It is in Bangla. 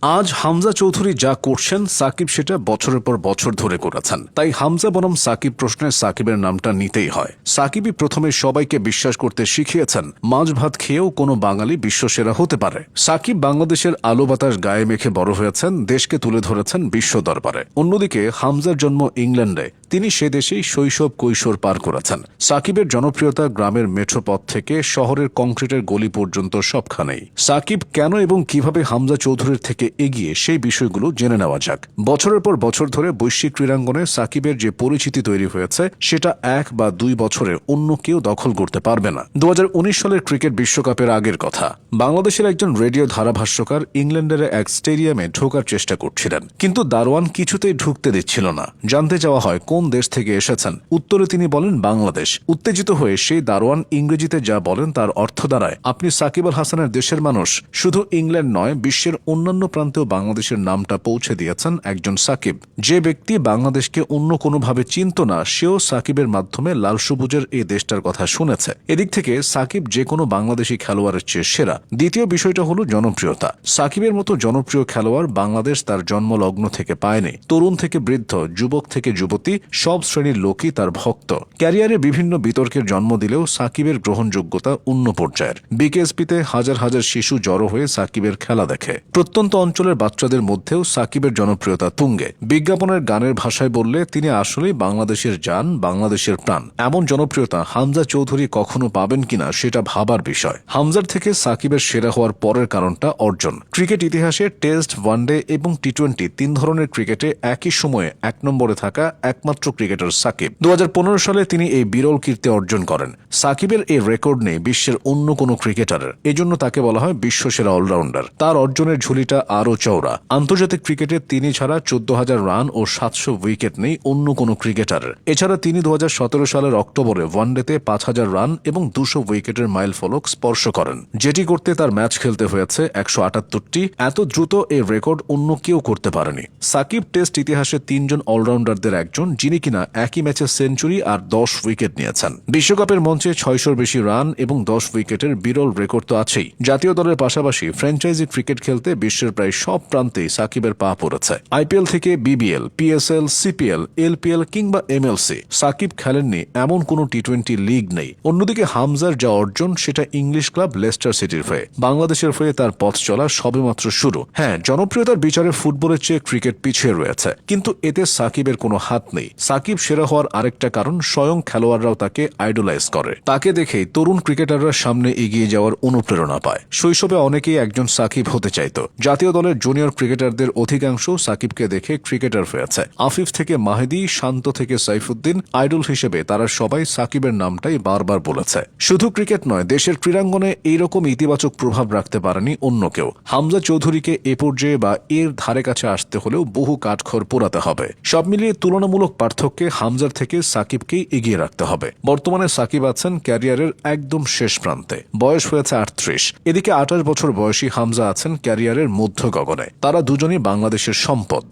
আজ হামজা চৌধুরী যা করছেন সাকিব সেটা বছরের পর বছর ধরে করেছেন। তাই হামজা বনাম সাকিব প্রশ্নে সাকিবের নামটা নিতেই হয়। সাকিবই প্রথমে সবাইকে বিশ্বাস করতে শিখিয়েছেন মাছ ভাত খেয়েও কোনো বাঙালি বিশ্বসেরা হতে পারে। সাকিব বাংলাদেশের আলো বাতাস গায়ে মেখে বড় হয়েছেন, দেশকে তুলে ধরেছেন বিশ্ব দরবারে। অন্যদিকে হামজার জন্ম ইংল্যান্ডে, তিনি সে দেশেই শৈশব কৈশোর পার করেছেন। সাকিবের জনপ্রিয়তা গ্রামের মেঠোপথ থেকে শহরের কংক্রিটের গলি পর্যন্ত সবখানেই। সাকিব কেন এবং কিভাবে হামজা চৌধুরীর থেকে এগিয়ে, সেই বিষয়গুলো জেনে নেওয়া যাক। বছরের পর বছর ধরে বৈশ্বিক ক্রীড়াঙ্গনে সাকিবের যে পরিচিতি তৈরি হয়েছে, সেটা 1 বা 2 বছরে অন্য কেউ দখল করতে পারবে না। 2019 সালের ক্রিকেট বিশ্বকাপের আগের কথা। বাংলাদেশের একজন রেডিও ধারাভাষ্যকার ইংল্যান্ডের এক স্টেডিয়ামে ঢোকার চেষ্টা করছিলেন, কিন্তু দারোয়ান কিছুতেই ঢুকতে দিচ্ছিল না। জানতে চাওয়া হয় কোন দেশ থেকে এসেছেন। উত্তরে তিনি বলেন বাংলাদেশ। উত্তেজিত হয়ে সেই দারোয়ান ইংরেজিতে যা বলেন তার অর্থ দাঁড়ায়, আপনি সাকিব আল হাসানের দেশের মানুষ। শুধু ইংল্যান্ড নয়, বিশ্বের অন্যান্য প্রান্তেও বাংলাদেশের নামটা পৌঁছে দিয়েছেন একজন সাকিব। যে ব্যক্তি বাংলাদেশকে অন্য কোনোভাবে চিনত না, সেও সাকিবের মাধ্যমে লাল সবুজের এই দেশটার কথা শুনেছে। এদিক থেকে সাকিব যে কোনো বাংলাদেশি খেলোয়াড়ের চেয়ে সেরা। দ্বিতীয় বিষয়টা হলো জনপ্রিয়তা। সাকিবের মতো জনপ্রিয় খেলোয়াড় বাংলাদেশ তার জন্মলগ্ন থেকে পায়নি। তরুণ থেকে বৃদ্ধ, যুবক থেকে যুবতী, সব শ্রেণীর লোকই তার ভক্ত। ক্যারিয়ারে বিভিন্ন বিতর্কের জন্ম দিলেও সাকিবের গ্রহণযোগ্যতা অন্য পর্যায়ের। বিকেএসপিতে হাজার হাজার শিশু জড়ো হয়ে সাকিবের খেলা দেখে। প্রত্যন্ত অঞ্চলের বাচ্চাদের মধ্যেও সাকিবের জনপ্রিয়তা তুঙ্গে। বিজ্ঞাপনের গানের ভাষায় বললে তিনি আসলেই বাংলাদেশের জান, বাংলাদেশের প্রাণ। এমন জনপ্রিয়তা হামজা চৌধুরী কখনো পাবেন কিনা সেটা ভাবার বিষয়। হামজার থেকে সাকিবের সেরা হওয়ার পরের কারণটা অর্জন। ক্রিকেট ইতিহাসে টেস্ট, ওয়ানডে এবং টি-20 3 ধরনের ক্রিকেটে একই সময়ে 1 নম্বরে থাকা একমাত্র ক্রিকেটার সাকিব। 2015 সালে তিনি এই বিরল কীর্তি অর্জন করেন। সাকিবের এই রেকর্ড নেই বিশ্বের অন্য কোনো ক্রিকেটারের। এজন্য তাকে বলা হয় বিশ্বসেরা অলরাউন্ডার। তার অর্জনের ঝুলিটা আরও চওড়া। আন্তর্জাতিক ক্রিকেটে তিনি ছাড়া 14,000 রান ও 700 উইকেট নেই অন্য কোনো ক্রিকেটারের। এছাড়া তিনি 2017 সালের অক্টোবরে ওয়ানডেতে 5,000 রান এবং 200 উইকেটের মাইল ফলক স্পর্শ করেন, যেটি করতে তার ম্যাচ খেলতে হয়েছে 178টি। এত দ্রুত এই রেকর্ড অন্য কেউ করতে পারেনি। সাকিব টেস্ট ইতিহাসে 3 জন অলরাউন্ডারদের একজন, যিনি কিনা একই ম্যাচে সেঞ্চুরি আর 10 উইকেট নিয়েছেন। বিশ্বকাপের মঞ্চে 600-র বেশি রান এবং 10 উইকেটের বিরল রেকর্ড তো আছেই। জাতীয় দলের পাশাপাশি ফ্র্যাঞ্চাইজি ক্রিকেট খেলতে বিশ্বের প্রায় সব প্রান্তেই সাকিবের পা পড়েছে। আইপিএল থেকে বিবিএল, পিএসএল, সিপিএল, এলপিএল কিংবা এমএলসি, সাকিব খেলেননি এমন কোনো টি-20 লিগ নেই। অন্যদিকে হামজার যা অর্জন, সেটা ইংলিশ ক্লাব লেস্টার সিটির হয়ে। বাংলাদেশের হয়ে তার পথ চলা সবেমাত্র শুরু। হ্যাঁ, জনপ্রিয়তার বিচারে ফুটবলের চেয়ে ক্রিকেট পিছিয়ে রয়েছে, কিন্তু এতে সাকিবের কোনো হাত নেই। সাকিব সেরা হওয়ার আরেকটা কারণ, স্বয়ং খেলোয়াড়রাও তাকে আইডলাইজ করে। তাকে দেখেই তরুণ ক্রিকেটাররা সামনে এগিয়ে যাওয়ার অনুপ্রেরণা পায়। শৈশবে অনেকেই একজন সাকিব হতে চাইত। জাতীয় দলের জুনিয়র ক্রিকেটারদের অধিকাংশ সাকিবকে দেখে ক্রিকেটার হয়েছে। আফিফ থেকে মাহেদী, শান্ত থেকে সাইফুদ্দিন, আইডল হিসেবে তারা সবাই সাকিবের নামটাই বারবার বলেছে। শুধু ক্রিকেট নয়, দেশের ক্রীড়াঙ্গনে এইরকম ইতিবাচক প্রভাব রাখতে পারেনি অন্য কেউ। হামজা চৌধুরীকে এ পর্যায়ে বা এর ধারে কাছে আসতে হলেও বহু কাঠখড় পোড়াতে হবে। সব মিলিয়ে তুলনামূলক পার্থক্যে হামজার থেকে সাকিবকেই এগিয়ে রাখতে হবে। বর্তমানে সাকিব আছেন ক্যারিয়ারের একদম শেষ প্রান্তে। বয়স হয়েছে 38। এদিকে 28 বছর বয়সী হামজা আছেন ক্যারিয়ারের মধ্য গগনে। তারা দুজনই বাংলাদেশের সম্পদ।